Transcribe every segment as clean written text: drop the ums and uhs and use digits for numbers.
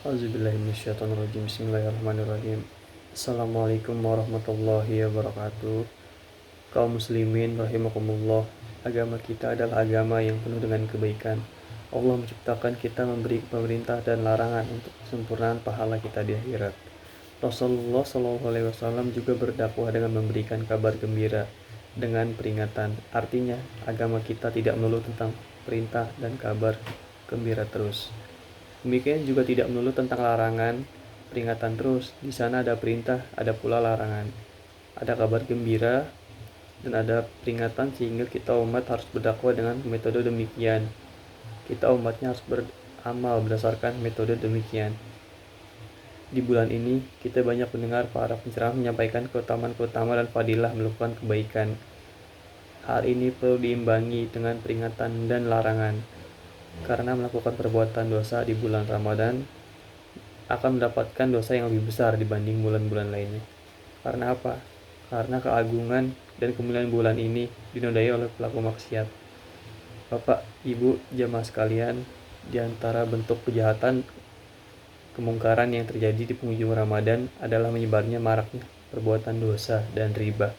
Auzubillahiminasyaitonirrajim. Bismillahirrahmanirrahim. Assalamualaikum warahmatullahi wabarakatuh. Kaum muslimin rahimakumullah. Agama kita adalah agama yang penuh dengan kebaikan. Allah menciptakan kita, memberi pemerintah dan larangan untuk kesempurnaan pahala kita di akhirat. Rasulullah SAW juga berdakwah dengan memberikan kabar gembira dengan peringatan. Artinya, agama kita tidak melulu tentang perintah dan kabar gembira terus. Demikian juga tidak melulu tentang larangan, peringatan terus. Di sana ada perintah, ada pula larangan. Ada kabar gembira dan ada peringatan, sehingga kita umat harus berdakwah dengan metode demikian. Kita umatnya harus beramal berdasarkan metode demikian. Di bulan ini kita banyak mendengar para penceramah menyampaikan keutamaan-keutamaan dan fadilah melakukan kebaikan. Hal ini perlu diimbangi dengan peringatan dan larangan. Karena melakukan perbuatan dosa di bulan Ramadan akan mendapatkan dosa yang lebih besar dibanding bulan-bulan lainnya. Karena apa? Karena keagungan dan kemuliaan bulan ini dinodai oleh pelaku maksiat. Bapak, Ibu, jamaah sekalian, di antara bentuk kejahatan kemungkaran yang terjadi di penghujung Ramadan adalah menyebarnya maraknya perbuatan dosa dan riba.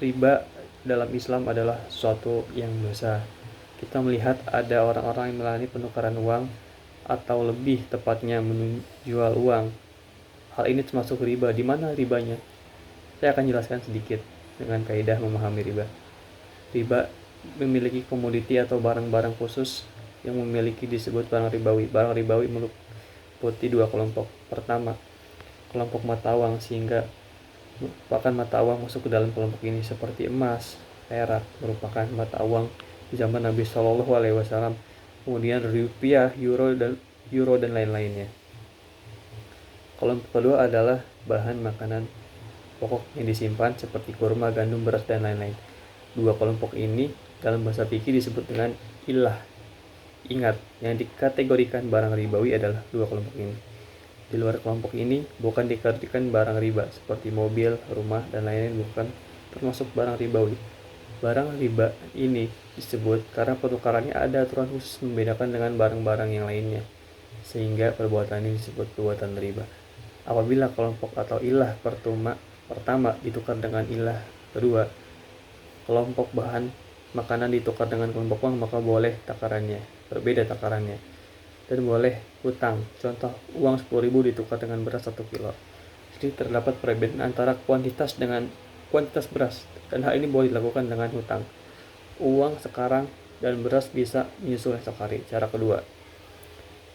Riba dalam Islam adalah sesuatu yang dosa. Kita melihat ada orang-orang yang melayani penukaran uang, atau lebih tepatnya menjual uang. Hal ini termasuk riba. Di mana ribanya? Saya akan jelaskan sedikit dengan kaidah memahami riba. Riba memiliki komoditi atau barang-barang khusus yang memiliki disebut barang ribawi. Barang ribawi meliputi dua kelompok. Pertama, kelompok mata uang, sehingga merupakan mata uang masuk ke dalam kelompok ini, seperti emas, perak merupakan mata uang di zaman Nabi Shallallahu Alaihi Wasallam. Kemudian rupiah, euro dan lain-lainnya. Kelompok kedua adalah bahan makanan pokok yang disimpan seperti kurma, gandum, beras dan lain-lain. Dua kelompok ini dalam bahasa fikih disebut dengan ilah. Ingat, yang dikategorikan barang ribawi adalah dua kelompok ini. Di luar kelompok ini bukan dikategorikan barang riba seperti mobil, rumah dan lain-lain, bukan termasuk barang ribawi. Barang riba ini disebut karena pertukarannya ada aturan khusus membedakan dengan barang-barang yang lainnya, sehingga perbuatan ini disebut perbuatan riba. Apabila kelompok atau ilah pertama ditukar dengan ilah kedua, kelompok bahan makanan ditukar dengan kelompok uang, maka boleh takarannya, berbeda takarannya, dan boleh hutang. Contoh, uang 10.000 ditukar dengan beras 1 kilo. Jadi terdapat perbedaan antara kuantitas dengan kuantitas beras, dan hal ini boleh dilakukan dengan hutang. Uang sekarang dan beras bisa menyusul esok hari. Cara kedua,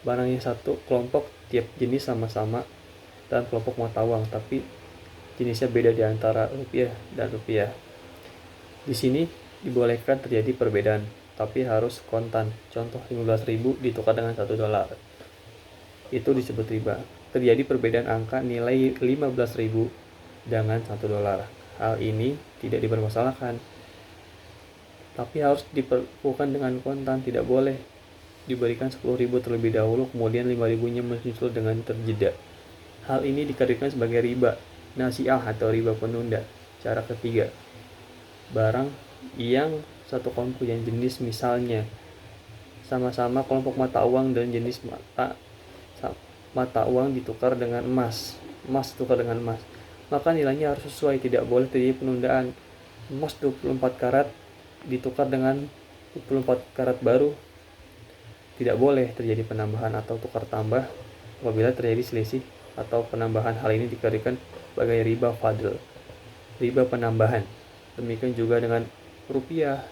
barangnya satu kelompok, tiap jenis sama-sama dan kelompok mata uang, tapi jenisnya beda di antara rupiah dan rupiah. Di sini dibolehkan terjadi perbedaan, tapi harus kontan. Contoh, 15.000 ditukar dengan $1. Itu disebut riba. Terjadi perbedaan angka nilai 15.000 dengan $1. Hal ini tidak dipermasalahkan, tapi harus diperlakukan dengan kontan. Tidak boleh diberikan 10.000 terlebih dahulu, kemudian 5.000-nya menyusul dengan terjeda. Hal ini dikategorikan sebagai riba nasiah atau riba penunda. Cara ketiga, barang yang satu kelompok yang jenis, misalnya sama-sama kelompok mata uang dan jenis mata uang ditukar dengan emas ditukar dengan emas, maka nilainya harus sesuai, tidak boleh terjadi penundaan. Emas 24 karat ditukar dengan 24 karat baru, tidak boleh terjadi penambahan atau tukar tambah. Apabila terjadi selisih atau penambahan, hal ini dikategorikan sebagai riba fadl, riba penambahan. Demikian juga dengan rupiah,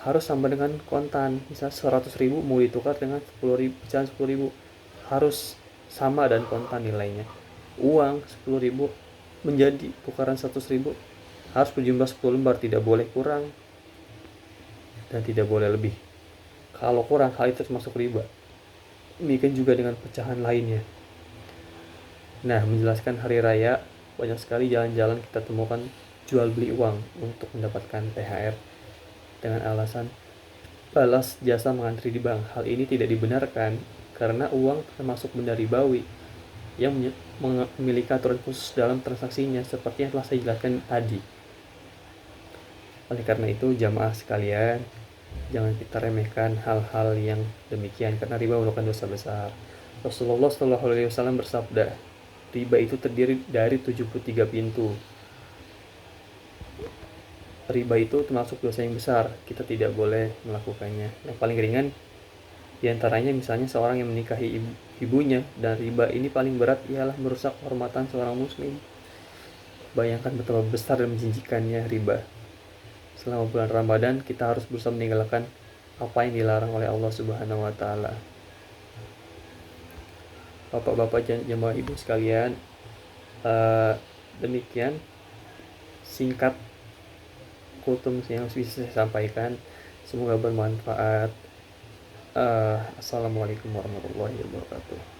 harus sama dengan kontan. Misal 100.000 mau ditukar dengan 10.000, harus sama dan kontan nilainya. Uang 10.000 menjadi tukaran 100.000 harus berjumlah 10 lembar, tidak boleh kurang dan tidak boleh lebih. Kalau kurang, hal itu termasuk riba. Demikian juga dengan pecahan lainnya. Nah, menjelaskan hari raya, banyak sekali jalan-jalan kita temukan jual beli uang untuk mendapatkan THR dengan alasan balas jasa mengantri di bank. Hal ini tidak dibenarkan karena uang termasuk benda ribawi yang memiliki aturan khusus dalam transaksinya, seperti yang telah saya jelaskan tadi. Oleh karena itu, jamaah sekalian, Jangan kita remehkan hal-hal yang demikian, karena riba merupakan dosa besar. Rasulullah SAW bersabda, riba itu terdiri dari 73 pintu. Riba itu termasuk dosa yang besar, kita tidak boleh melakukannya. Yang paling ringan diantaranya misalnya seorang yang menikahi ibunya, dan riba ini paling berat ialah merusak kehormatan seorang muslim. Bayangkan betapa besar dan menjijikkannya riba. Selama bulan Ramadan kita harus berusaha meninggalkan apa yang dilarang oleh Allah Subhanahu wa taala. Bapak-bapak dan jemaah ibu sekalian, demikian singkat kultum yang bisa saya sampaikan. Semoga bermanfaat. Assalamualaikum warahmatullahi wabarakatuh.